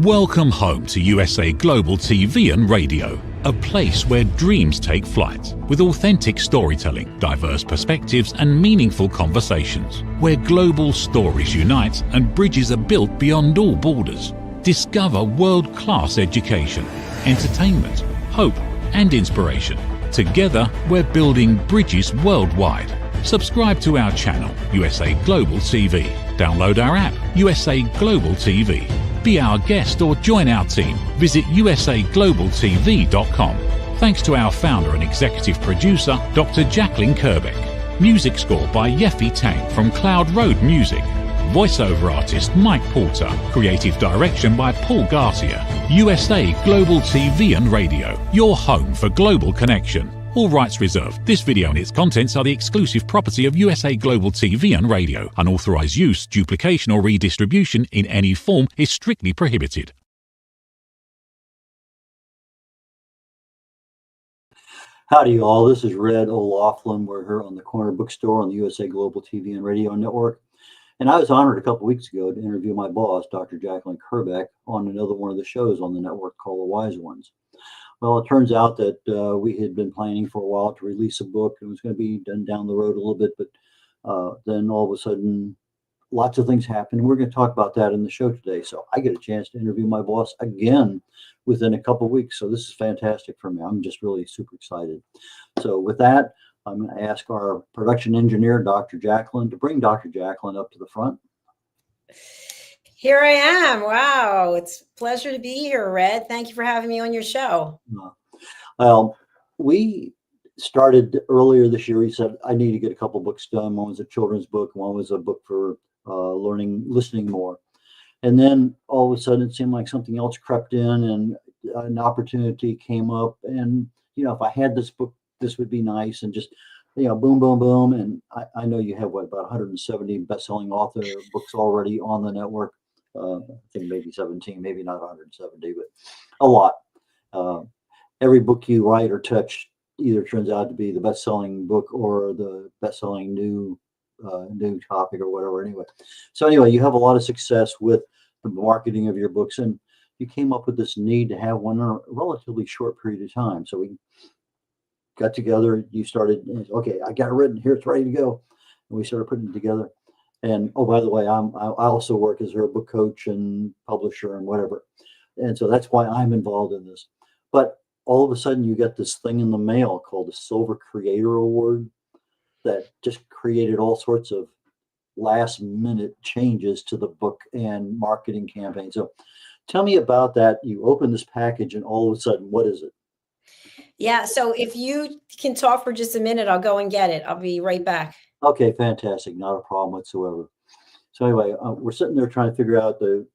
Welcome home to USA Global TV and Radio, a place where dreams take flight, with authentic storytelling, diverse perspectives and meaningful conversations, where global stories unite and bridges are built beyond all borders. Discover world-class education, entertainment, hope and inspiration. Together, we're building bridges worldwide. Subscribe to our channel, USA Global TV. Download our app, USA Global TV. Be our guest or join our team. Visit usaglobaltv.com. Thanks to our founder and executive producer, Dr. Jacalyn Kerbeck. Music score by Yeffy Tang from Cloud Road Music. Voiceover artist Mike Porter. Creative direction by Paul Garcia. USA Global TV and Radio, your home for global connection. All rights reserved. This video and its contents are the exclusive property of USA Global TV and Radio. Unauthorized use, duplication or redistribution in any form is strictly prohibited. Howdy all, this is Red O'Loughlin. We're here on the Corner Bookstore on the USA Global TV and Radio Network. And I was honored a couple weeks ago to interview my boss, Dr. Jacalyn Kerbeck, on another one of the shows on the network called The Wise Ones. Well, it turns out that we had been planning for a while to release a book. It was going to be done down the road a little bit, but then all of a sudden, lots of things happened. We're going to talk about that in the show today. So I get a chance to interview my boss again within a couple of weeks. So this is fantastic for me. I'm just really super excited. So with that, I'm going to ask our production engineer, Dr. Jacalyn, to bring Dr. Jacalyn up to the front. Here I am. Wow. It's a pleasure to be here, Red. Thank you for having me on your show. Well, we started earlier this year. We said, I need to get a couple books done. One was a children's book. One was a book for listening more. And then all of a sudden it seemed like something else crept in and an opportunity came up. And, you know, if I had this book, this would be nice. And just, you know, boom, boom, boom. And I know you have, what, about 170 best-selling author books already on the network. I think maybe 17, maybe not 170, but a lot. Every book you write or touch either turns out to be the best-selling book or the best-selling new topic or whatever. Anyway, you have a lot of success with the marketing of your books, and you came up with this need to have one in a relatively short period of time. So we got together. You started, okay, I got it written here. It's ready to go. And we started putting it together. And oh, by the way, I also work as a book coach and publisher and whatever. And so that's why I'm involved in this. But all of a sudden you get this thing in the mail called the Silver Creator Award that just created all sorts of last minute changes to the book and marketing campaign. So tell me about that. You open this package and all of a sudden, what is it? Yeah. So if you can talk for just a minute, I'll go and get it. I'll be right back. Okay, fantastic. Not a problem whatsoever. So anyway, we're sitting there trying to figure out the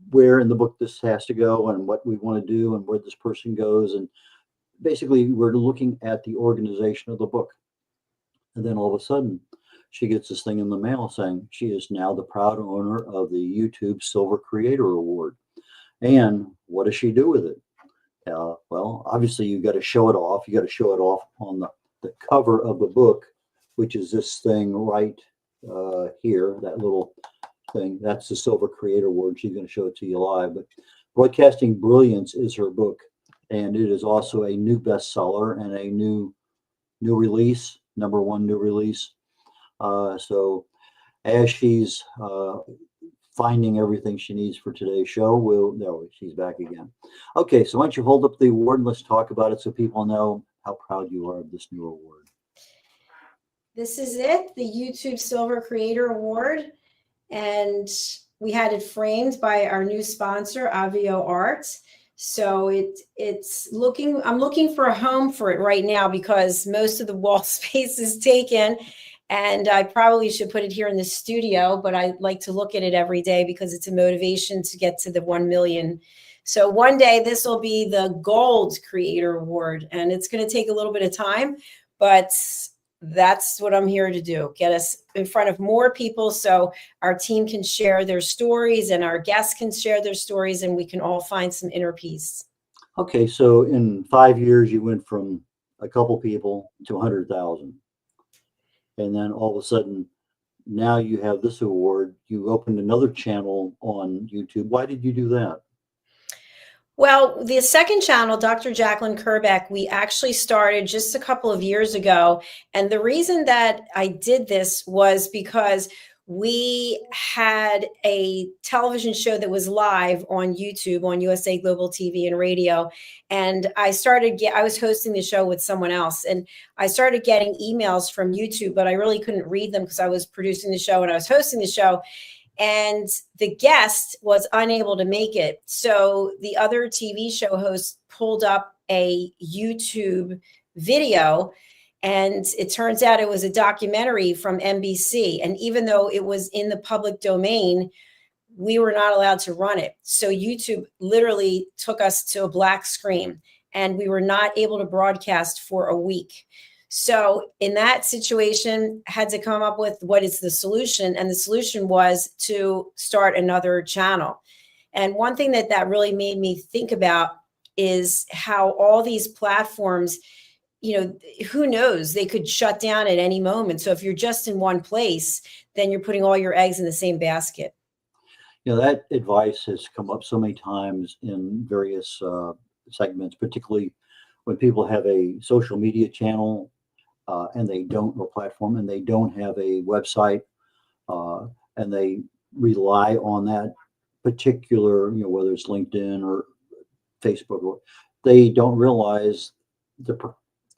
where in the book this has to go and what we want to do and where this person goes. And basically, we're looking at the organization of the book. And then all of a sudden, she gets this thing in the mail saying she is now the proud owner of the YouTube Silver Creator Award. And what does she do with it? Well, obviously, you've got to show it off. You got to show it off on the cover of the book, which is this thing right here, that little thing. That's the Silver Creator Award. She's going to show it to you live. But Broadcasting Brilliance is her book, and it is also a new bestseller and a new release, #1 new release. So as she's finding everything she needs for today's show, she's back again. Okay, so why don't you hold up the award and let's talk about it so people know how proud you are of this new award. This is it, the YouTube Silver Creator Award. And we had it framed by our new sponsor, Avio Arts. So I'm looking for a home for it right now because most of the wall space is taken. And I probably should put it here in the studio, but I like to look at it every day because it's a motivation to get to the 1 million. So one day this will be the Gold Creator Award, and it's going to take a little bit of time, but that's what I'm here to do. Get us in front of more people so our team can share their stories and our guests can share their stories and we can all find some inner peace. Okay, so in 5 years, you went from a couple people to 100,000. And then all of a sudden, now you have this award. You opened another channel on YouTube. Why did you do that? Well, the second channel, Dr. Jacalyn Kerbeck, we actually started just a couple of years ago. And the reason that I did this was because we had a television show that was live on YouTube, on USA Global TV and radio. And I was hosting the show with someone else. And I started getting emails from YouTube, but I really couldn't read them because I was producing the show and I was hosting the show. And the guest was unable to make it. So the other TV show host pulled up a YouTube video, and it turns out it was a documentary from NBC. And even though it was in the public domain, we were not allowed to run it. So YouTube literally took us to a black screen, and we were not able to broadcast for a week. So in that situation, I had to come up with what is the solution. And the solution was to start another channel. And one thing that really made me think about is how all these platforms, who knows, they could shut down at any moment. So if you're just in one place, then you're putting all your eggs in the same basket. That advice has come up so many times in various segments, particularly when people have a social media channel and they don't, or platform, and they don't have a website, and they rely on that particular, whether it's LinkedIn or Facebook, or they don't realize the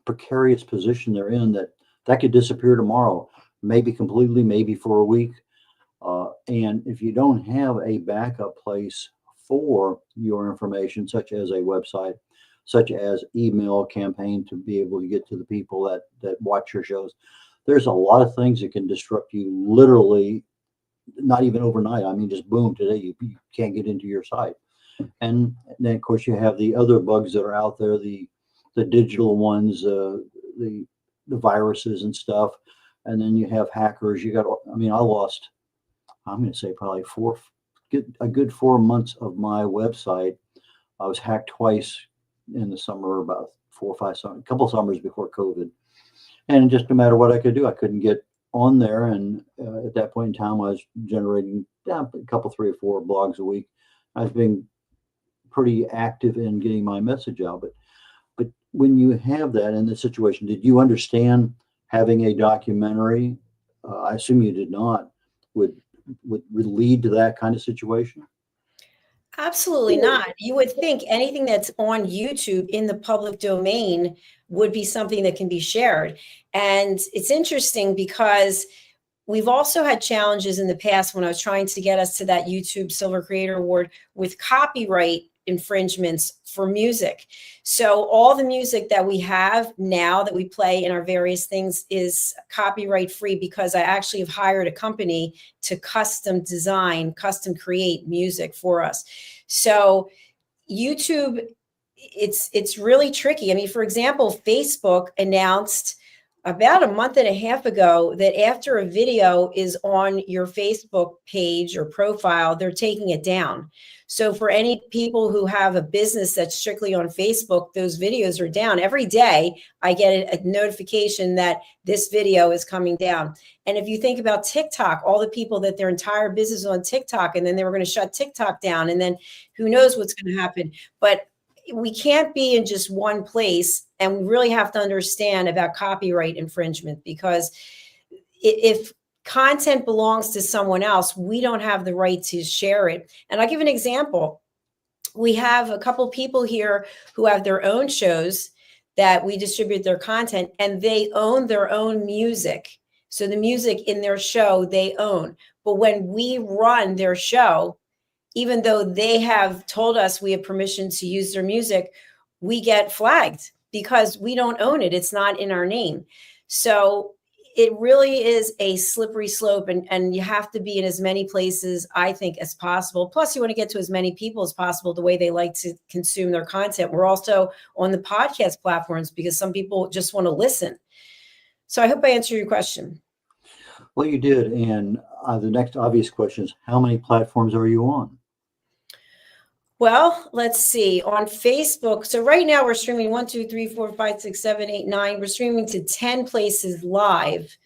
precarious position they're in, that could disappear tomorrow, maybe completely, maybe for a week. And if you don't have a backup place for your information, such as a website, such as email campaign to be able to get to the people that watch your shows, there's a lot of things that can disrupt you literally, not even overnight. I mean, just boom, today you can't get into your site. And then of course you have the other bugs that are out there, the digital ones, the viruses and stuff. And then you have hackers. I lost, I'm going to say probably a good 4 months of my website. I was hacked twice in the summer, about 4 or 5 summers, a couple of summers before COVID. And just no matter what I could do, I couldn't get on there. And at that point in time, I was generating a couple, 3 or 4 blogs a week. I was being pretty active in getting my message out. But when you have that in this situation, did you understand having a documentary? I assume you did not. Would lead to that kind of situation? Absolutely not. You would think anything that's on YouTube in the public domain would be something that can be shared. And it's interesting because we've also had challenges in the past when I was trying to get us to that YouTube Silver Creator Award with copyright infringements for music. So all the music that we have now that we play in our various things is copyright free because I actually have hired a company to custom design, custom create music for us. So YouTube, it's really tricky. I mean, for example, Facebook announced about a month and a half ago that after a video is on your Facebook page or profile, they're taking it down. So for any people who have a business that's strictly on Facebook, those videos are down. Every day I get a notification that this video is coming down. And if you think about TikTok, all the people that their entire business is on TikTok, and then they were going to shut TikTok down, and then who knows what's going to happen. But we can't be in just one place, and we really have to understand about copyright infringement, because if content belongs to someone else, we don't have the right to share it. And I'll give an example. We have a couple people here who have their own shows that we distribute their content, and they own their own music. So the music in their show, they own. But when we run their show, even though they have told us we have permission to use their music, we get flagged because we don't own it. It's not in our name. So it really is a slippery slope, and you have to be in as many places, I think, as possible. Plus, you want to get to as many people as possible the way they like to consume their content. We're also on the podcast platforms because some people just want to listen. So I hope I answered your question. Well, you did. And the next obvious question is, how many platforms are you on? Well, let's see. On Facebook, so right now we're streaming 1, 2, 3, 4, 5, 6, 7, 8, 9. We're streaming to 10 places live.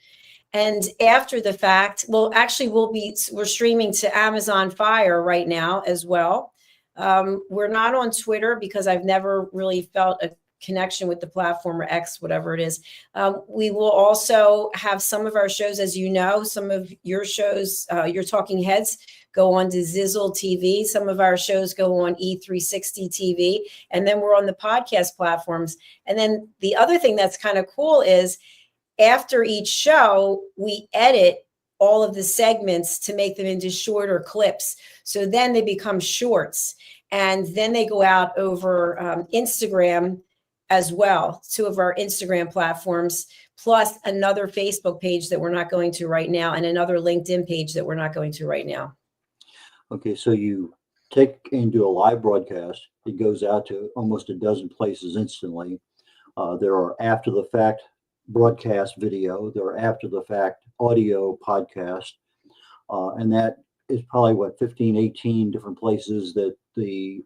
And after the fact, well, actually, we're streaming to Amazon Fire right now as well. We're not on Twitter because I've never really felt a connection with the platform, or X, whatever it is. We will also have some of our shows, as you know, some of your shows, your Talking Heads, go on to Zizzle TV. Some of our shows go on E360 TV, and then we're on the podcast platforms. And then the other thing that's kind of cool is after each show, we edit all of the segments to make them into shorter clips. So then they become shorts, and then they go out over Instagram as well, 2 of our Instagram platforms, plus another Facebook page that we're not going to right now, and another LinkedIn page that we're not going to right now. Okay, so you take and do a live broadcast. It goes out to almost a dozen places instantly. There are after the fact broadcast video. There are after the fact audio podcast. And that is probably 15, 18 different places that the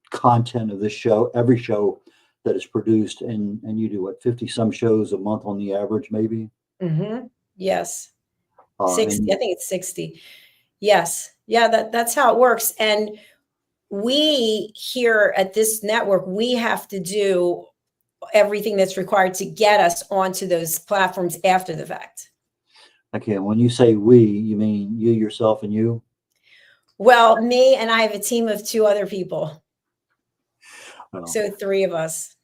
content of this show, every show that is produced, and you do 50 some shows a month on the average, maybe? Mm-hmm. Yes. 60, I think it's 60. Yes. Yeah, that's how it works. And we here at this network, we have to do everything that's required to get us onto those platforms after the fact. Okay, when you say we, you mean you, yourself, and you? Well, me, and I have a team of 2 other people. Well, so 3 of us.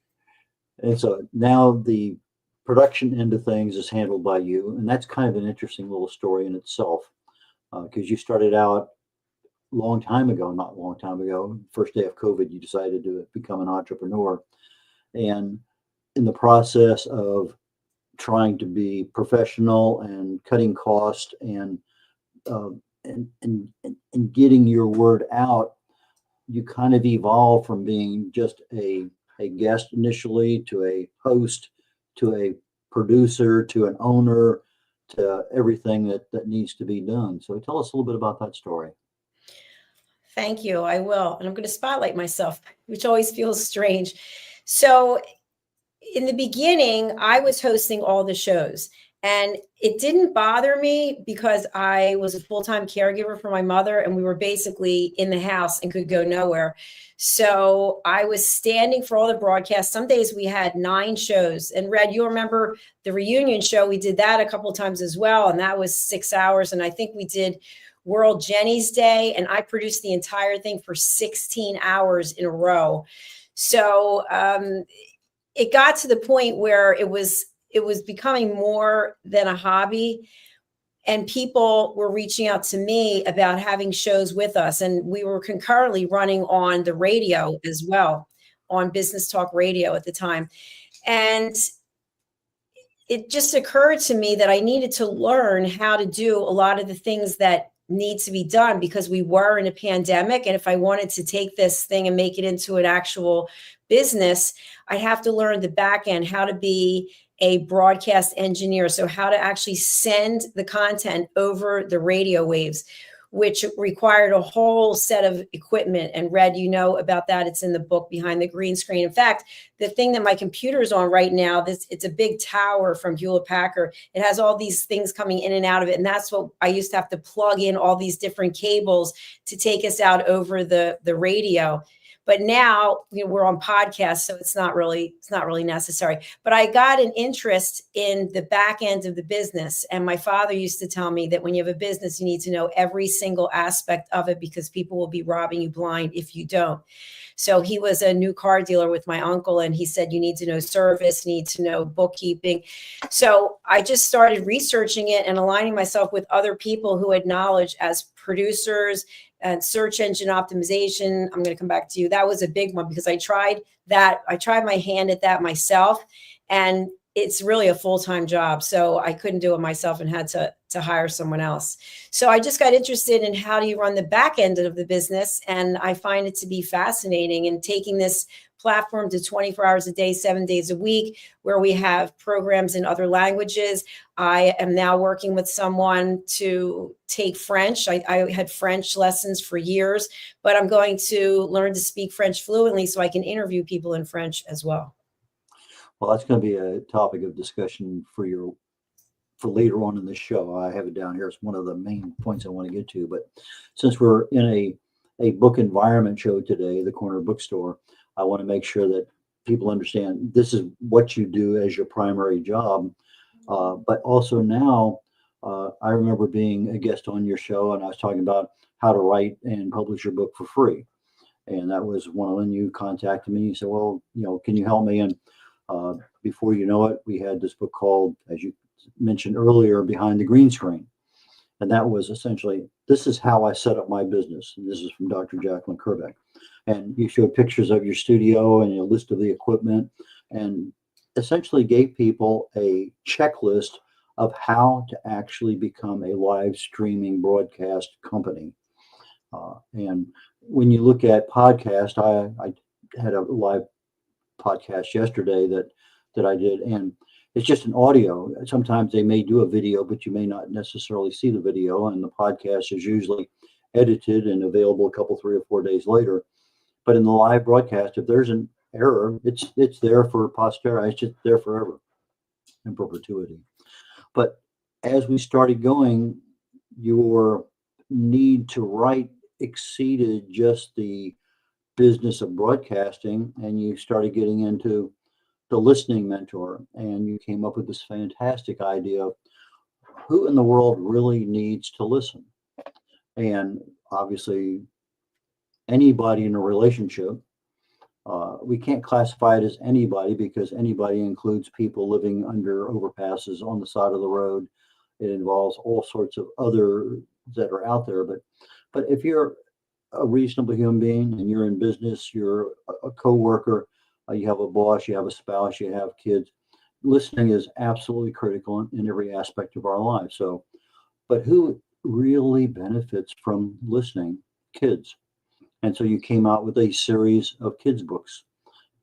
And so now the production end of things is handled by you, and that's kind of an interesting little story in itself, because you started out not long time ago, first day of COVID, you decided to become an entrepreneur. And in the process of trying to be professional and cutting cost and getting your word out, you kind of evolve from being just a guest initially to a host, to a producer, to an owner, to everything that needs to be done. So tell us a little bit about that story. Thank you. I will. And I'm going to spotlight myself, which always feels strange. So in the beginning, I was hosting all the shows, and it didn't bother me because I was a full-time caregiver for my mother, and we were basically in the house and could go nowhere. So I was standing for all the broadcasts. Some days we had 9 shows. And Red, you remember the reunion show? We did that a couple of times as well, and that was 6 hours. And I think we did World Jenny's Day, and I produced the entire thing for 16 hours in a row. So it got to the point where it was becoming more than a hobby, and people were reaching out to me about having shows with us. And we were concurrently running on the radio as well, on Business Talk Radio at the time. And it just occurred to me that I needed to learn how to do a lot of the things that need to be done, because we were in a pandemic. And if I wanted to take this thing and make it into an actual business, I'd have to learn the back end, how to be a broadcast engineer. So how to actually send the content over the radio waves, which required a whole set of equipment. And Red, you know about that. It's in the book, Behind the Green Screen. In fact, the thing that my computer is on right now, it's a big tower from Hewlett Packard. It has all these things coming in and out of it. And that's what I used to have to plug in, all these different cables to take us out over the radio. But now, we're on podcasts, so it's not really necessary. But I got an interest in the back end of the business. And my father used to tell me that when you have a business, you need to know every single aspect of it, because people will be robbing you blind if you don't. So he was a new car dealer with my uncle, and he said, you need to know service, need to know bookkeeping. So I just started researching it and aligning myself with other people who had knowledge as producers and search engine optimization. I'm going to come back to you. That was a big one, because I tried that. I tried my hand at that myself, and it's really a full-time job. So I couldn't do it myself and had to hire someone else. So I just got interested in how do you run the back end of the business. And I find it to be fascinating, and taking this platform to 24 hours a day, 7 days a week, where we have programs in other languages. I am now working with someone to take French. I had French lessons for years, but I'm going to learn to speak French fluently so I can interview people in French as well. Well, that's going to be a topic of discussion for your for later on in the show. I have it down here. It's one of the main points I want to get to. But since we're in a book environment show today, the Corner Bookstore, I want to make sure that people understand this is what you do as your primary job. But also now, I remember being a guest on your show, and I was talking about how to write and publish your book for free. And that was when you contacted me. You said, well, can you help me? And before you know it, we had this book called, as you mentioned earlier, Behind the Green Screen. And that was essentially, this is how I set up my business. And this is from Dr. Jacalyn Kerbeck. And you showed pictures of your studio and a list of the equipment, and essentially gave people a checklist of how to actually become a live streaming broadcast company. And when you look at podcast, I had a live podcast yesterday that I did, and it's just an audio. Sometimes they may do a video, but you may not necessarily see the video, and the podcast is usually edited and available a couple, 3 or 4 days later. But in the live broadcast, if there's an error, it's there for posterity. It's just there forever in perpetuity. But as we started going, your need to write exceeded just the business of broadcasting, and you started getting into the listening mentor, and you came up with this fantastic idea of who in the world really needs to listen. And obviously anybody in a relationship, we can't classify it as anybody, because anybody includes people living under overpasses on the side of the road. It involves all sorts of other that are out there. But if you're a reasonable human being and you're in business, you're a coworker, you have a boss, you have a spouse, you have kids, listening is absolutely critical in every aspect of our lives. So, but who really benefits from listening? Kids. And so you came out with a series of kids books.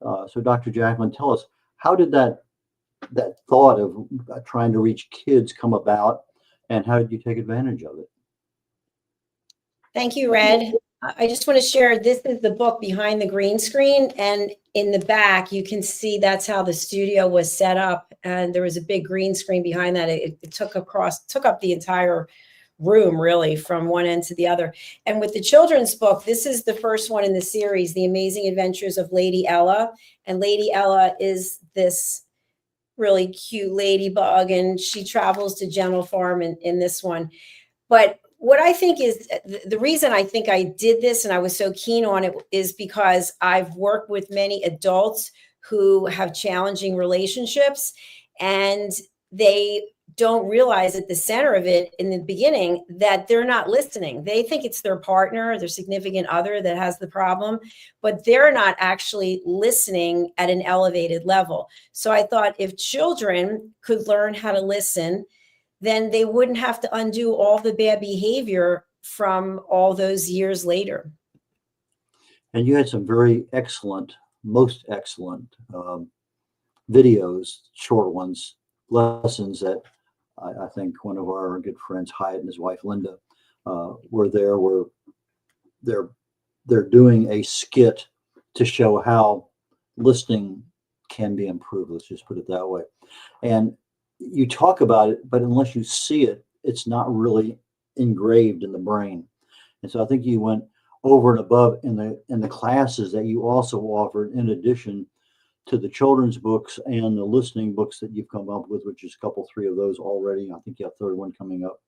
So Dr. Jacalyn, tell us, how did that thought of trying to reach kids come about, and how did you take advantage of it? Thank you, Red. I just want to share, this is the book Behind the Green Screen, and in the back you can see that's how the studio was set up, and there was a big green screen behind that. It took up the entire room, really, from one end to the other. And with the children's book, this is the first one in the series, The Amazing Adventures of Lady Ella. And Lady Ella is this really cute ladybug, and she travels to General Farm in this one. But what I think is the reason I think I did this and I was so keen on it is because I've worked with many adults who have challenging relationships, and they don't realize at the center of it in the beginning that they're not listening. They think it's their partner, their significant other that has the problem, but they're not actually listening at an elevated level. So I thought if children could learn how to listen, then they wouldn't have to undo all the bad behavior from all those years later. And you had some very excellent, most excellent videos, short ones, lessons that I think one of our good friends, Hyatt, and his wife, Linda, were there, where they're doing a skit to show how listening can be improved. Let's just put it that way. And you talk about it, but unless you see it, it's not really engraved in the brain. And so I think you went over and above in the classes that you also offered, in addition to the children's books and the listening books that you've come up with, which is a couple, 3 of those already. I think you have a third one coming up.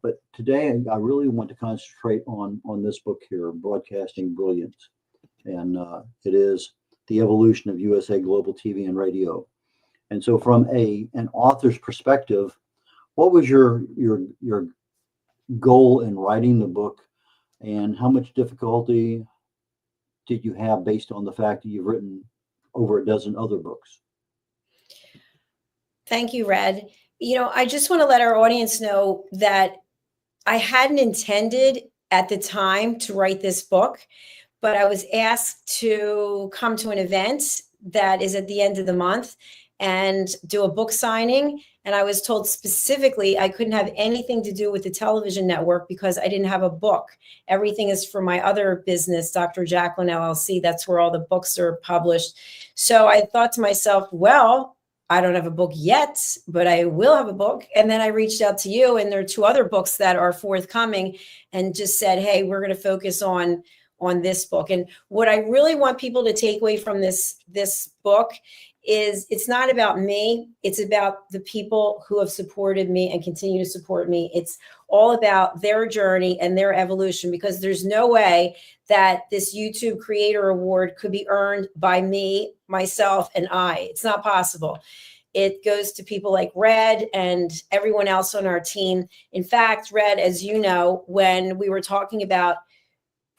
But today I really want to concentrate on this book here, Broadcasting Brilliance. And it is The Evolution of USA Global TV and Radio. And so from an author's perspective, what was your goal in writing the book, and how much difficulty did you have based on the fact that you've written over a dozen other books? Thank you, Red. I just want to let our audience know that I hadn't intended at the time to write this book, but I was asked to come to an event that is at the end of the month and do a book signing. And I was told specifically I couldn't have anything to do with the television network because I didn't have a book. Everything is for my other business, Dr. Jacalyn LLC. That's where all the books are published. So I thought to myself, well, I don't have a book yet, but I will have a book. And then I reached out to you, and there are 2 other books that are forthcoming, and just said, hey, we're going to focus on this book. And what I really want people to take away from this book is it's not about me. It's about the people who have supported me and continue to support me. It's all about their journey and their evolution, because there's no way that this YouTube Creator Award could be earned by me, myself, and I. It's not possible. It goes to people like Red and everyone else on our team. In fact, Red, as you know, when we were talking about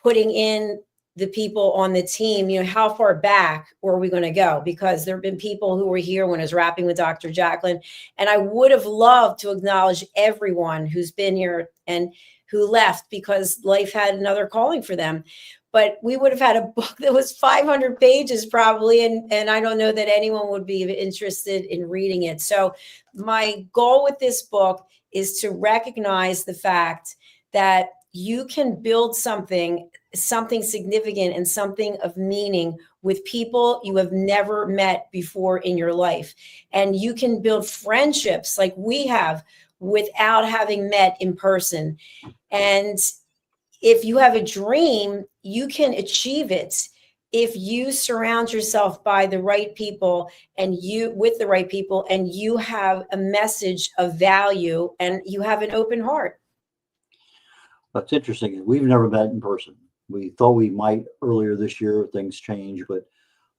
putting in the people on the team, how far back were we going to go? Because there have been people who were here when I was rapping with Dr. Jacalyn, and I would have loved to acknowledge everyone who's been here and who left because life had another calling for them. But we would have had a book that was 500 pages probably, and I don't know that anyone would be interested in reading it. So my goal with this book is to recognize the fact that you can build something significant and something of meaning with people you have never met before in your life. And you can build friendships like we have without having met in person. And if you have a dream, you can achieve it if you surround yourself by the right people and with the right people, and you have a message of value and you have an open heart. That's interesting. We've never met in person. We thought we might earlier this year. Things changed, but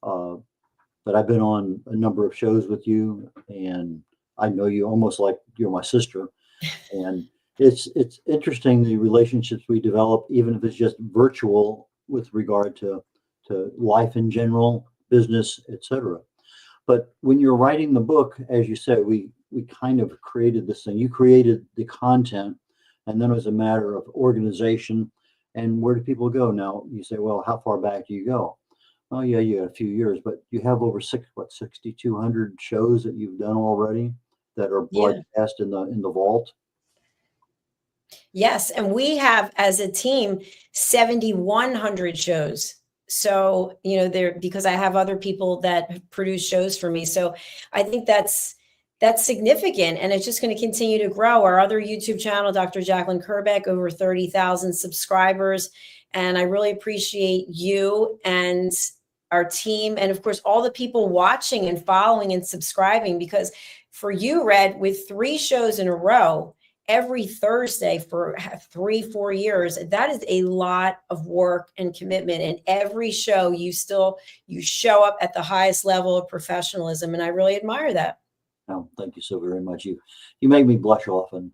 I've been on a number of shows with you, and I know you almost like you're my sister. And it's interesting the relationships we develop, even if it's just virtual, with regard to life in general, business, etc. But when you're writing the book, as you said, we kind of created this thing. You created the content, and then it was a matter of organization and where do people go. Now you say, well, how far back do you go? Oh yeah, you got a few years, but you have over 6,200 shows that you've done already that are broadcast in the vault. Yes, and we have as a team 7,100 shows. So because I have other people that produce shows for me. So I think that's significant, and it's just going to continue to grow. Our other YouTube channel, Dr. Jacalyn Kerbeck, over 30,000 subscribers. And I really appreciate you and our team, and of course, all the people watching and following and subscribing, because for you, Red, with 3 shows in a row, every Thursday for 3-4 years, that is a lot of work and commitment. And every show you show up at the highest level of professionalism. And I really admire that. Oh, thank you so very much. You make me blush often.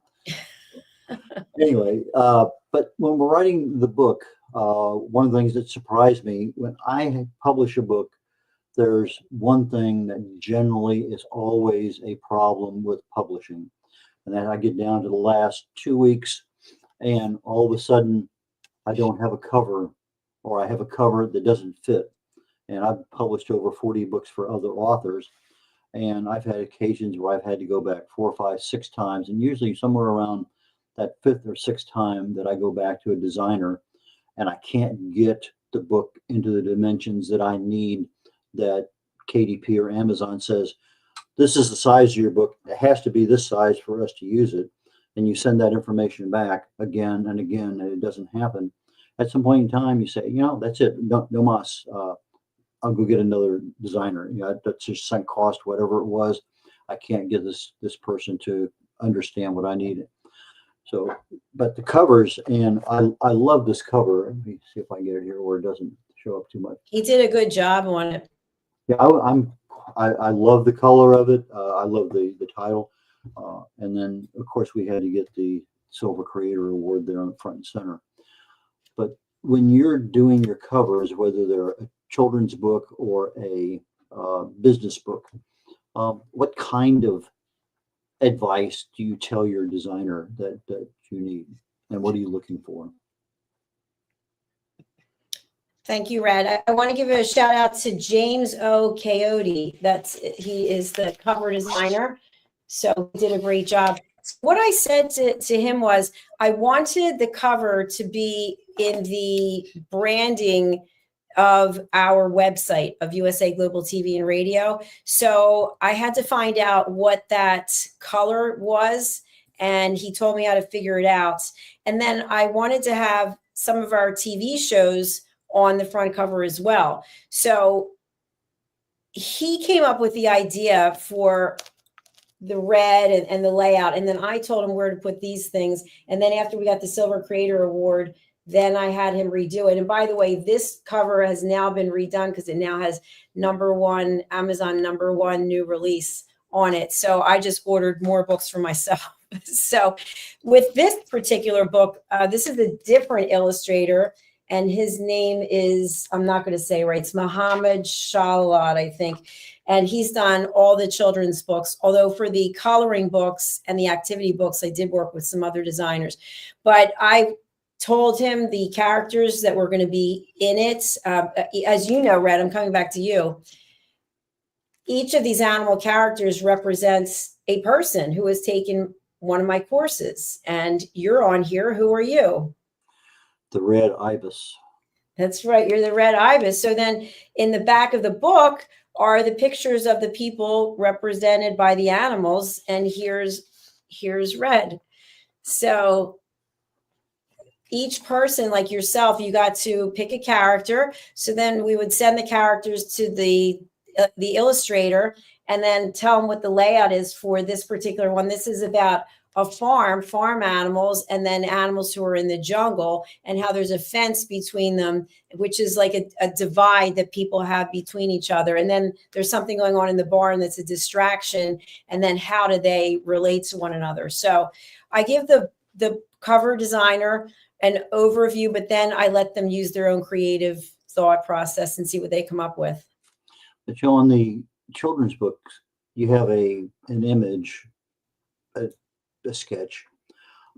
Anyway, but when we're writing the book, one of the things that surprised me when I publish a book, there's one thing that generally is always a problem with publishing. And then I get down to the last 2 weeks, and all of a sudden I don't have a cover, or I have a cover that doesn't fit. And I've published over 40 books for other authors. And I've had occasions where I've had to go back 4, 5, 6 times, and usually somewhere around that 5th or 6th time that I go back to a designer, and I can't get the book into the dimensions that I need, that KDP or Amazon says, this is the size of your book. It has to be this size for us to use it. And you send that information back again and again, and it doesn't happen. At some point in time, you say, that's it. No mas. I'll go get another designer. That's just sunk cost, whatever it was. I can't get this person to understand what I need. So, but the covers, and I love this cover. Let me see if I can get it here where it doesn't show up too much. He did a good job on it. Yeah, I love the color of it. I love the title. And then, of course, we had to get the Silver Creator Award there on the front and center. But when you're doing your covers, whether they're a children's book or a business book, what kind of advice do you tell your designer that you need, and what are you looking for? Thank you, Red. I want to give a shout out to James O. Coyote. He is the cover designer. So he did a great job. What I said to him was, I wanted the cover to be in the branding of our website of USA Global TV and Radio. So I had to find out what that color was, and he told me how to figure it out. And then I wanted to have some of our TV shows on the front cover as well. So he came up with the idea for the red and the layout. And then I told him where to put these things. And then after we got the Silver Creator Award, then I had him redo it. And by the way, this cover has now been redone because it now has #1, Amazon #1 new release on it. So I just ordered more books for myself. So with this particular book, this is a different illustrator. And his name is, I'm not going to say right, it's Muhammad Shalat, I think. And he's done all the children's books. Although for the coloring books and the activity books, I did work with some other designers. But I told him the characters that were going to be in it. As you know, Red, I'm coming back to you. Each of these animal characters represents a person who has taken one of my courses. And you're on here. Who are you? The red ibis. That's right. You're the red ibis. So then in the back of the book are the pictures of the people represented by the animals. And here's Red. So each person, like yourself, you got to pick a character. So then we would send the characters to the illustrator and then tell them what the layout is for this particular one. This is about a farm animals, and then animals who are in the jungle, and how there's a fence between them, which is like a divide that people have between each other. And then there's something going on in the barn that's a distraction. And then how do they relate to one another? So I give the cover designer an overview, but then I let them use their own creative thought process and see what they come up with. But you know, on the children's books, you have an image, a sketch,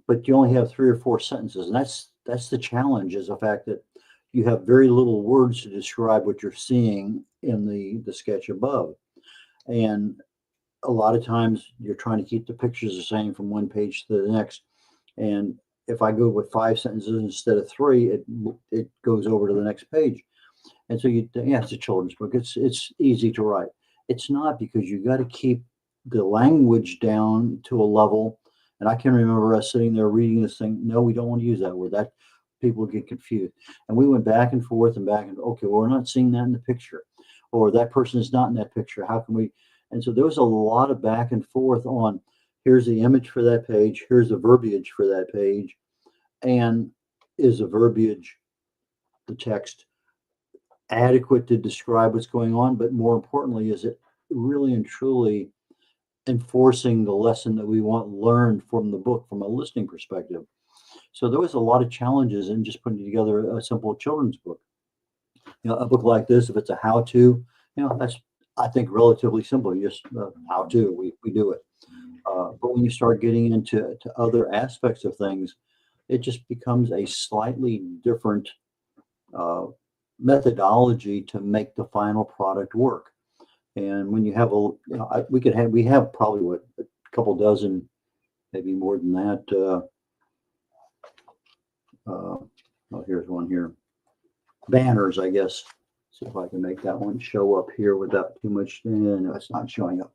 but you only have 3 or 4 sentences, and that's the challenge, is the fact that you have very little words to describe what you're seeing in the sketch above. And a lot of times you're trying to keep the pictures the same from one page to the next. And if I go with 5 sentences instead of 3, it goes over to the next page. And so it's a children's book. It's easy to write. It's not, because you got to keep the language down to a level. And I can remember us sitting there reading this thing. No, we don't want to use that word. That people get confused. And we went back and forth and back and, okay, well, we're not seeing that in the picture, or that person is not in that picture. How can we? And so there was a lot of back and forth on, here's the image for that page, here's the verbiage for that page, and is the verbiage, the text, adequate to describe what's going on? But more importantly, is it really and truly enforcing the lesson that we want learned from the book from a listening perspective? So there was a lot of challenges in just putting together a simple children's book. You know, a book like this, if it's a how-to, you know, that's, I think, relatively simple. Just how-to, we do it. But when you start getting into other aspects of things, it just becomes a slightly different methodology to make the final product work. And when you have we have probably a couple dozen, maybe more than that. Oh, here's one here. Banners, I guess. See if I can make that one show up here without too much. No, it's not showing up.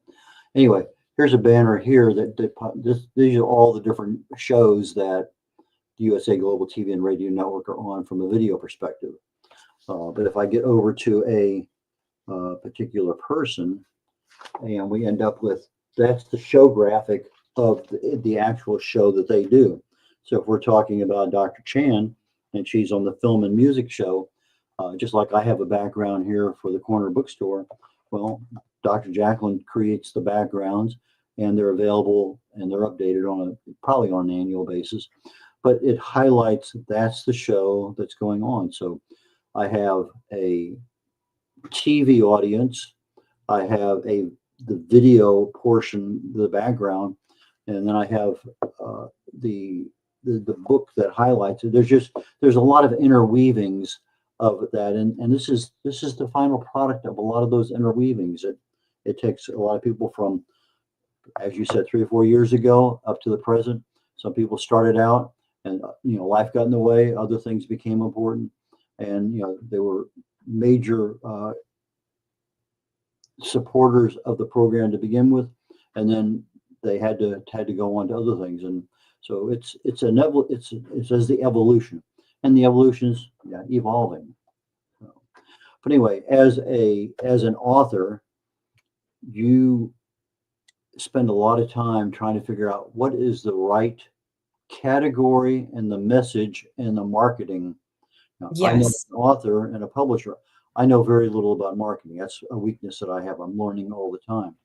Anyway, here's a banner here these are all the different shows that the USA Global TV and Radio Network are on from a video perspective. But if I get over to a particular person, and we end up with, that's the show graphic of the actual show that they do. So if we're talking about Dr. Chan, and she's on the film and music show, just like I have a background here for the corner bookstore, well, Dr. Jacalyn creates the backgrounds, and they're available and they're updated probably on an annual basis. But it highlights that's the show that's going on. So I have a TV audience, I have the video portion, the background, and then I have the book that highlights it. There's a lot of interweavings of that, and this is the final product of a lot of those interweavings. It takes a lot of people from, as you said, 3 or 4 years ago up to the present. Some people started out, and life got in the way. Other things became important, and they were major supporters of the program to begin with, and then they had to go on to other things. And so it says the evolution, and the evolution's evolving. So, but anyway, as an author, you spend a lot of time trying to figure out what is the right category and the message and the marketing. Now, I know as an author and a publisher, I know very little about marketing. That's a weakness that I have. I'm learning all the time.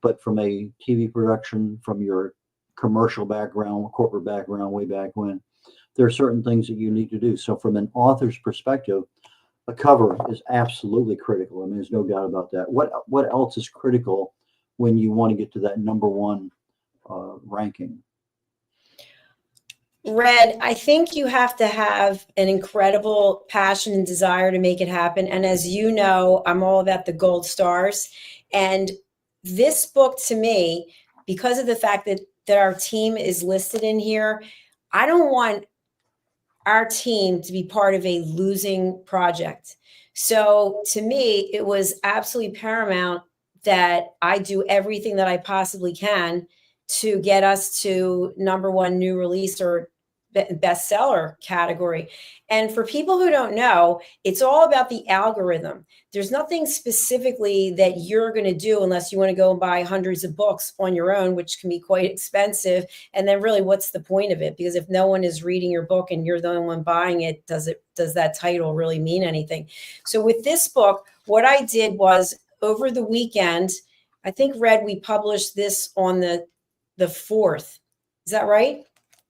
But from a TV production, from your commercial background, corporate background, way back when, there are certain things that you need to do. So from an author's perspective, a cover is absolutely critical. I mean, there's no doubt about that. What else is critical when you want to get to that number one ranking? Red, I think you have to have an incredible passion and desire to make it happen. And as you know, I'm all about the gold stars. And this book, to me, because of the fact that our team is listed in here, I don't want our team to be part of a losing project. So to me, it was absolutely paramount that I do everything that I possibly can to get us to number one new release or bestseller category. And for people who don't know, it's all about the algorithm. There's nothing specifically that you're going to do unless you want to go and buy hundreds of books on your own, which can be quite expensive. And then really, what's the point of it? Because if no one is reading your book and you're the only one buying it, does that title really mean anything? So with this book, what I did was over the weekend, I think, Red, we published this on the 4th. Is that right?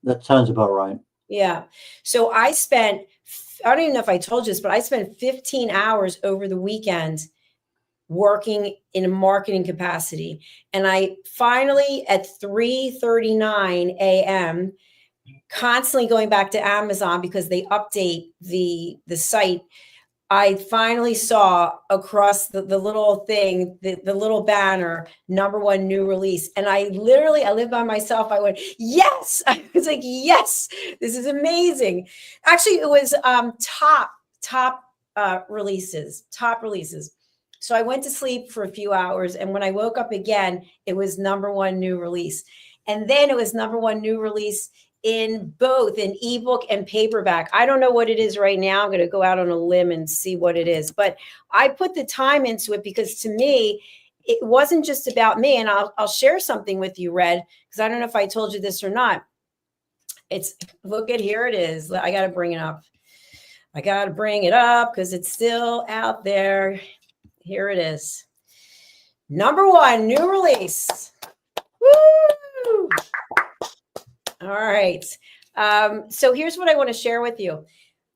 That sounds about right. Yeah. So I don't even know if I told you this, but I spent 15 hours over the weekend working in a marketing capacity. And I finally, at 3:39 a.m., constantly going back to Amazon because they update the site, I finally saw across the little thing, the little banner, number one new release. And I lived by myself. I went, yes. I was like, yes, this is amazing. Actually, it was top releases. So I went to sleep for a few hours. And when I woke up again, it was number one new release. And then it was number one new release in both an ebook and paperback. I don't know what it is right now. I'm going to go out on a limb and see what it is. But I put the time into it because to me, it wasn't just about me. And I'll share something with you, Red, because I don't know if I told you this or not. Look at, here it is. I got to bring it up. I got to bring it up because it's still out there. Here it is. Number one new release. Woo! All right. So here's what I want to share with you.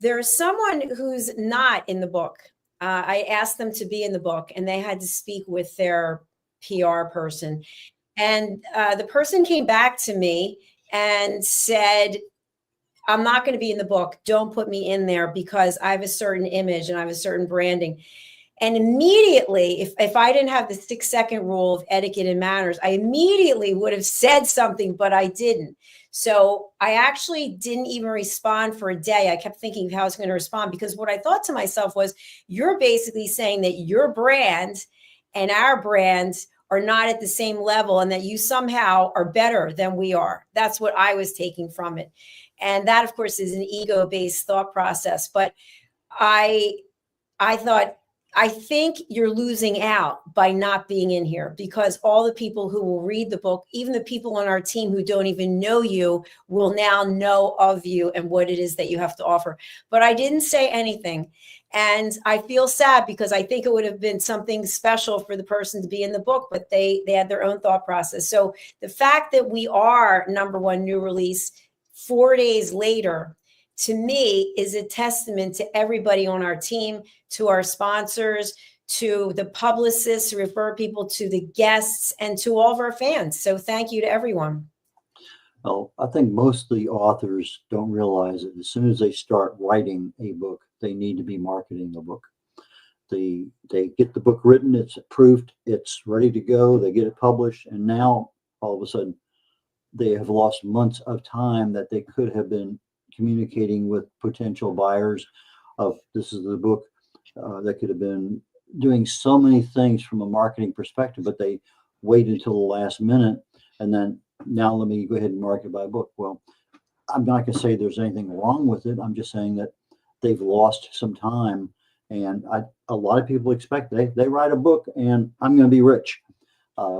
There's someone who's not in the book. I asked them to be in the book and they had to speak with their PR person. And the person came back to me and said, I'm not going to be in the book. Don't put me in there because I have a certain image and I have a certain branding. And immediately, if I didn't have the 6-second rule of etiquette and manners, I immediately would have said something, but I didn't. So I actually didn't even respond for a day. I kept thinking of how I was going to respond because what I thought to myself was, you're basically saying that your brand and our brand are not at the same level and that you somehow are better than we are. That's what I was taking from it. And that, of course, is an ego-based thought process. But I thought, I think you're losing out by not being in here because all the people who will read the book, even the people on our team who don't even know you, will now know of you and what it is that you have to offer. But I didn't say anything. And I feel sad because I think it would have been something special for the person to be in the book, but they had their own thought process. So the fact that we are number one new release 4 days later, to me, is a testament to everybody on our team, to our sponsors, to the publicists who refer people to the guests, and to all of our fans. So thank you to everyone. Well, I think most of the authors don't realize that as soon as they start writing a book, they need to be marketing the book. They get the book written, it's approved, it's ready to go, they get it published, and now all of a sudden they have lost months of time that they could have been communicating with potential buyers of this is the book. that could have been doing so many things from a marketing perspective, but they wait until the last minute and then now let me go ahead and market my book. Well, I'm not going to say there's anything wrong with it. I'm just saying that they've lost some time. And a lot of people expect they write a book and I'm going to be rich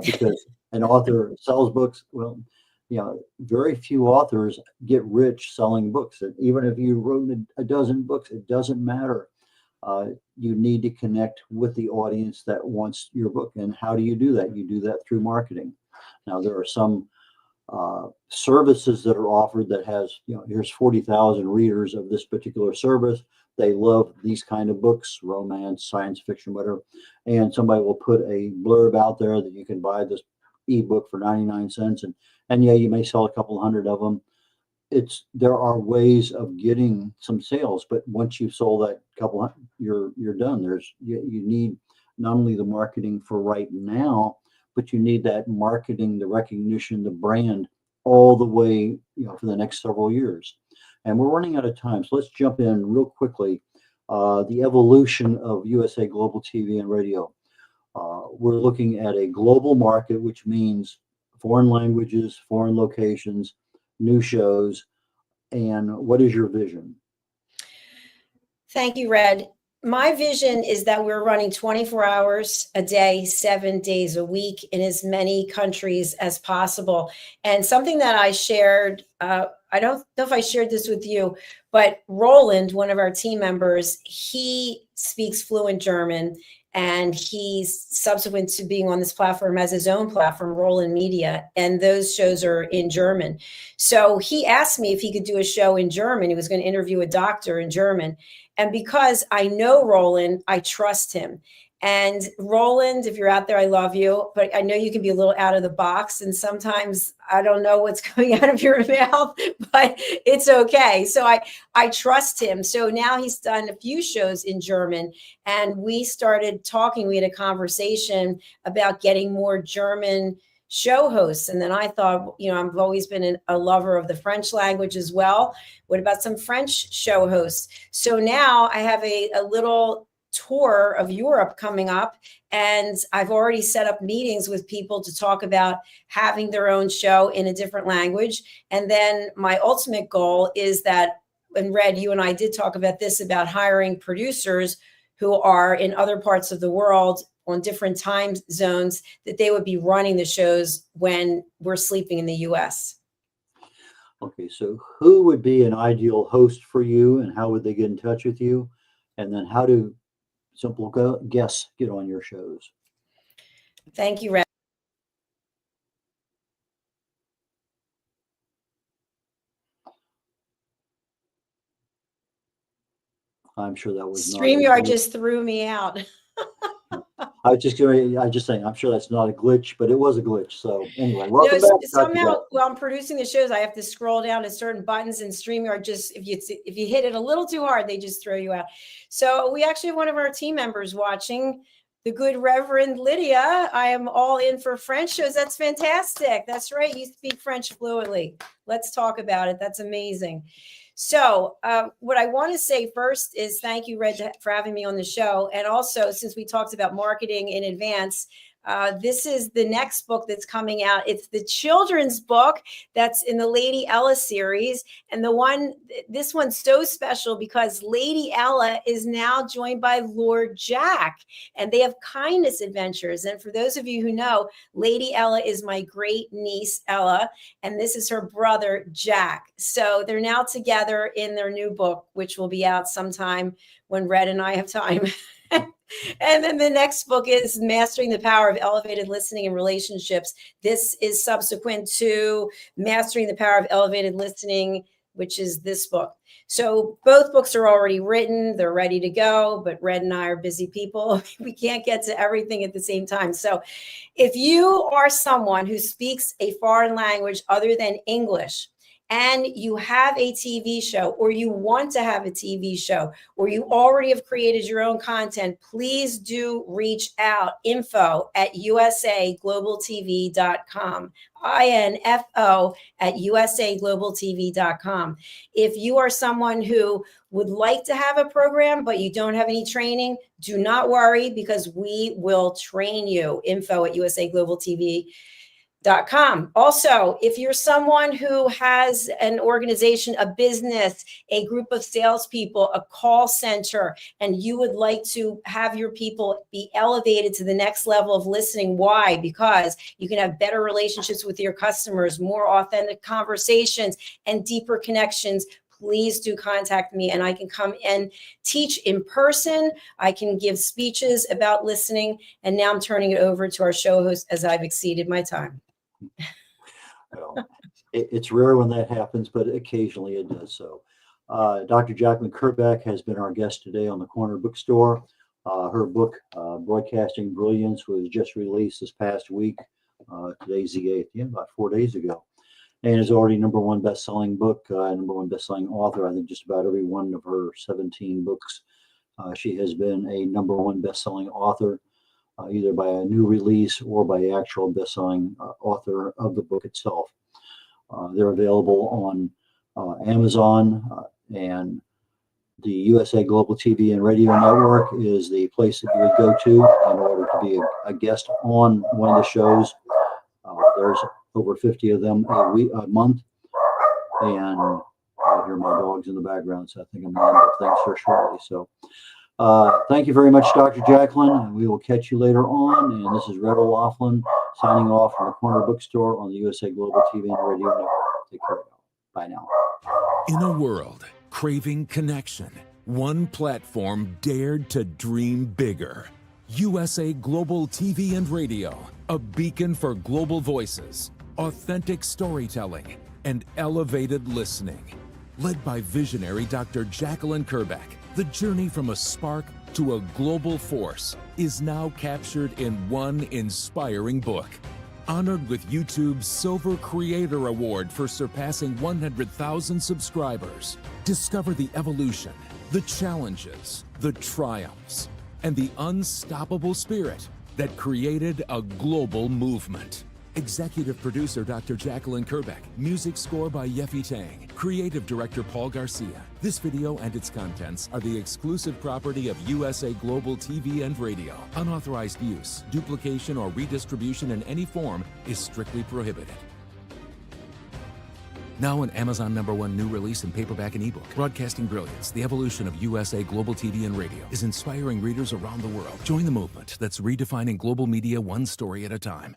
because an author sells books. Well, very few authors get rich selling books. And even if you wrote a dozen books, it doesn't matter. You need to connect with the audience that wants your book. And how do you do that? You do that through marketing. Now, there are some services that are offered that has, here's 40,000 readers of this particular service. They love these kind of books, romance, science fiction, whatever. And somebody will put a blurb out there that you can buy this ebook for 99 cents. And yeah, you may sell a couple hundred of them. There are ways of getting some sales, but once you've sold that couple, you're done. You need not only the marketing for right now, but you need that marketing, the recognition, the brand all the way, for the next several years. And we're running out of time. So let's jump in real quickly. The evolution of USA Global TV and radio. We're looking at a global market, which means foreign languages, foreign locations, new shows. And what is your vision? Thank you, Red. My vision is that we're running 24 hours a day, 7 days a week in as many countries as possible. And something that I shared, I don't know if I shared this with you, but Roland, one of our team members, he speaks fluent German. And he's subsequent to being on this platform has his own platform, Roland Media, and those shows are in German. So he asked me if he could do a show in German. He was going to interview a doctor in German. And because I know Roland, I trust him. And Roland, if you're out there, I love you, but I know you can be a little out of the box. And sometimes I don't know what's coming out of your mouth, but it's okay. So I trust him. So now he's done a few shows in German and we started talking. We had a conversation about getting more German show hosts. And then I thought, I've always been a lover of the French language as well. What about some French show hosts? So now I have a little tour of Europe coming up, and I've already set up meetings with people to talk about having their own show in a different language. And then my ultimate goal is that, and Red, you and I did talk about this, about hiring producers who are in other parts of the world on different time zones, that they would be running the shows when we're sleeping in the US. Okay, so who would be an ideal host for you and how would they get in touch with you? And then how do simple guests get on your shows? Thank you, Red. I'm sure that was StreamYard just threw me out. I was just saying, I'm sure that's not a glitch, but it was a glitch. So anyway, welcome back. Somehow, while I'm producing the shows, I have to scroll down to certain buttons, and StreamYard just, if you hit it a little too hard, they just throw you out. So we actually have one of our team members watching, the good Reverend Lydia. I am all in for French shows. That's fantastic. That's right. You speak French fluently. Let's talk about it. That's amazing. So what I want to say first is thank you, Red, for having me on the show. And also, since we talked about marketing in advance, this is the next book that's coming out. It's the children's book that's in the Lady Ella series. And this one's so special because Lady Ella is now joined by Lord Jack, and they have kindness adventures. And for those of you who know, Lady Ella is my great niece, Ella, and this is her brother, Jack. So they're now together in their new book, which will be out sometime when Red and I have time. And then the next book is Mastering the Power of Elevated Listening in Relationships. This is subsequent to Mastering the Power of Elevated Listening, which is this book. So both books are already written. They're ready to go, but Red and I are busy people. We can't get to everything at the same time. So if you are someone who speaks a foreign language other than English, and you have a TV show, or you want to have a TV show, or you already have created your own content, please do reach out. info@usaglobaltv.com. info@usaglobaltv.com. If you are someone who would like to have a program, but you don't have any training, do not worry, because we will train you. info@usaglobaltv.com. Also, if you're someone who has an organization, a business, a group of salespeople, a call center, and you would like to have your people be elevated to the next level of listening. Why? Because you can have better relationships with your customers, more authentic conversations, and deeper connections. Please do contact me, and I can come and teach in person. I can give speeches about listening. And now I'm turning it over to our show host, as I've exceeded my time. Well, it's rare when that happens, but occasionally it does so. Dr. Jacalyn Kerbeck has been our guest today on the Corner Bookstore. Her book, Broadcasting Brilliance, was just released this past week. Today's the 8th, about 4 days ago. And is already #1 best-selling book, #1 best-selling author. I think just about every one of her 17 books, she has been a #1 best-selling author, either by a new release or by the actual best-selling author of the book itself. They're available on Amazon, and the USA Global TV and Radio Network is the place that you would go to in order to be a guest on one of the shows. There's over 50 of them a month, and I hear my dogs in the background, so I think I'm going to end up things here shortly. So thank you very much, Dr. Jacalyn, and we will catch you later on. And this is Red O'Laughlin signing off from the Corner Bookstore on the USA Global TV and Radio Network. Take care. Bye now. In a world craving connection, one platform dared to dream bigger. USA Global TV and Radio, a beacon for global voices, authentic storytelling, and elevated listening. Led by visionary Dr. Jacalyn Kerbeck, the journey from a spark to a global force is now captured in one inspiring book. Honored with YouTube's Silver Creator Award for surpassing 100,000 subscribers. Discover the evolution, the challenges, the triumphs, and the unstoppable spirit that created a global movement. Executive producer Dr. Jacalyn Kerbeck. Music score by Yeffy Tang. Creative director Paul Garcia. This video and its contents are the exclusive property of USA Global TV and Radio. Unauthorized use, duplication, or redistribution in any form is strictly prohibited. Now an Amazon #1 new release in paperback and ebook. Broadcasting Brilliance, the evolution of USA Global TV and Radio, is inspiring readers around the world. Join the movement that's redefining global media one story at a time.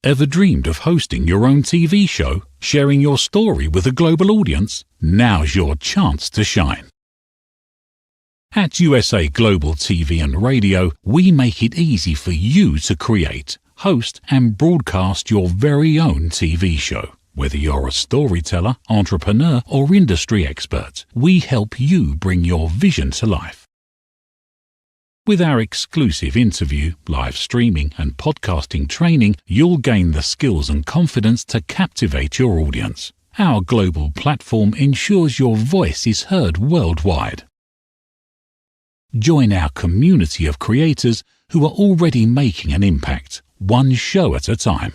Ever dreamed of hosting your own TV show, sharing your story with a global audience? Now's your chance to shine. At USA Global TV and Radio, we make it easy for you to create, host, and broadcast your very own TV show. Whether you're a storyteller, entrepreneur, or industry expert, we help you bring your vision to life. With our exclusive interview, live streaming, and podcasting training, you'll gain the skills and confidence to captivate your audience. Our global platform ensures your voice is heard worldwide. Join our community of creators who are already making an impact, one show at a time.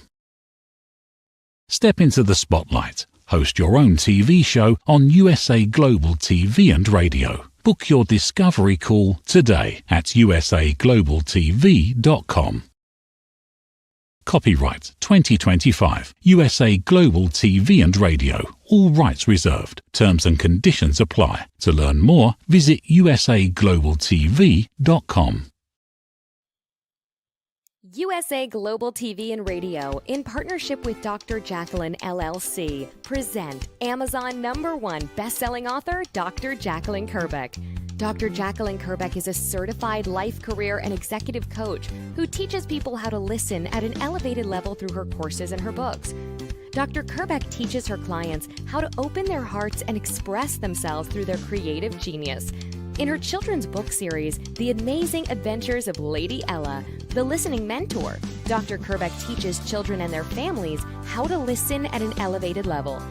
Step into the spotlight. Host your own TV show on USA Global TV and Radio. Book your discovery call today at usaglobaltv.com. Copyright 2025 USA Global TV and Radio. All rights reserved. Terms and conditions apply. To learn more, visit usaglobaltv.com. USA Global TV and Radio, in partnership with Dr. Jacalyn LLC, present Amazon #1 best-selling author Dr. Jacalyn Kerbeck. Dr. Jacalyn Kerbeck is a certified life, career, and executive coach who teaches people how to listen at an elevated level through her courses and her books. Dr. Kerbeck teaches her clients how to open their hearts and express themselves through their creative genius. In her children's book series, The Amazing Adventures of Lady Ella, the listening mentor, Dr. Kerbeck teaches children and their families how to listen at an elevated level.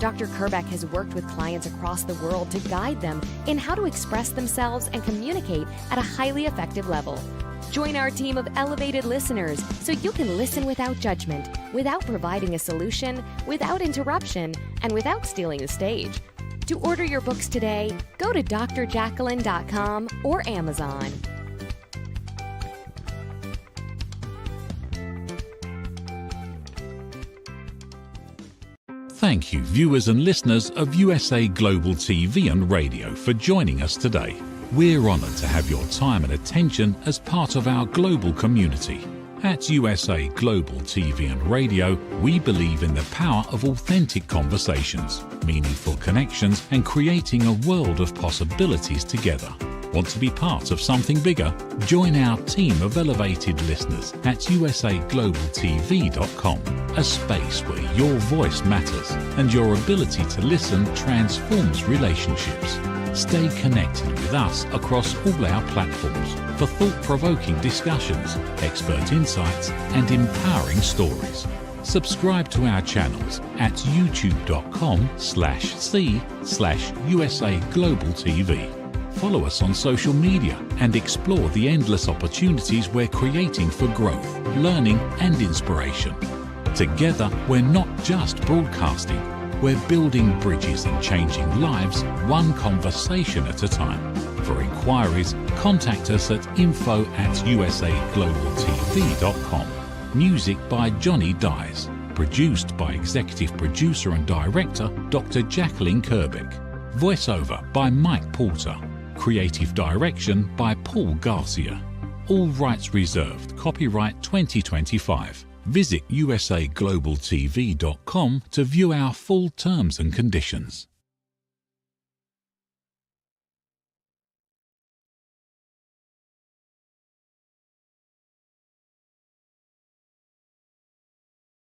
Dr. Kerbeck has worked with clients across the world to guide them in how to express themselves and communicate at a highly effective level. Join our team of elevated listeners so you can listen without judgment, without providing a solution, without interruption, and without stealing the stage. To order your books today, go to drjacalyn.com or Amazon. Thank you, viewers and listeners of USA Global TV and Radio, for joining us today. We're honored to have your time and attention as part of our global community. At USA Global TV and Radio, we believe in the power of authentic conversations, meaningful connections, and creating a world of possibilities together. Want to be part of something bigger? Join our team of elevated listeners at usaglobaltv.com, a space where your voice matters and your ability to listen transforms relationships. Stay connected with us across all our platforms for thought-provoking discussions, expert insights, and empowering stories. Subscribe to our channels at youtube.com/c/USA Global TV. Follow us on social media and explore the endless opportunities we're creating for growth, learning, and inspiration. Together, we're not just broadcasting, we're building bridges and changing lives one conversation at a time. For inquiries, contact us at info@usaglobaltv.com. Music by Johnny Dies. Produced by Executive Producer and Director Dr. Jacalyn Kerbeck. Voiceover by Mike Porter. Creative Direction by Paul Garcia. All rights reserved. Copyright 2025. Visit usaglobaltv.com to view our full terms and conditions.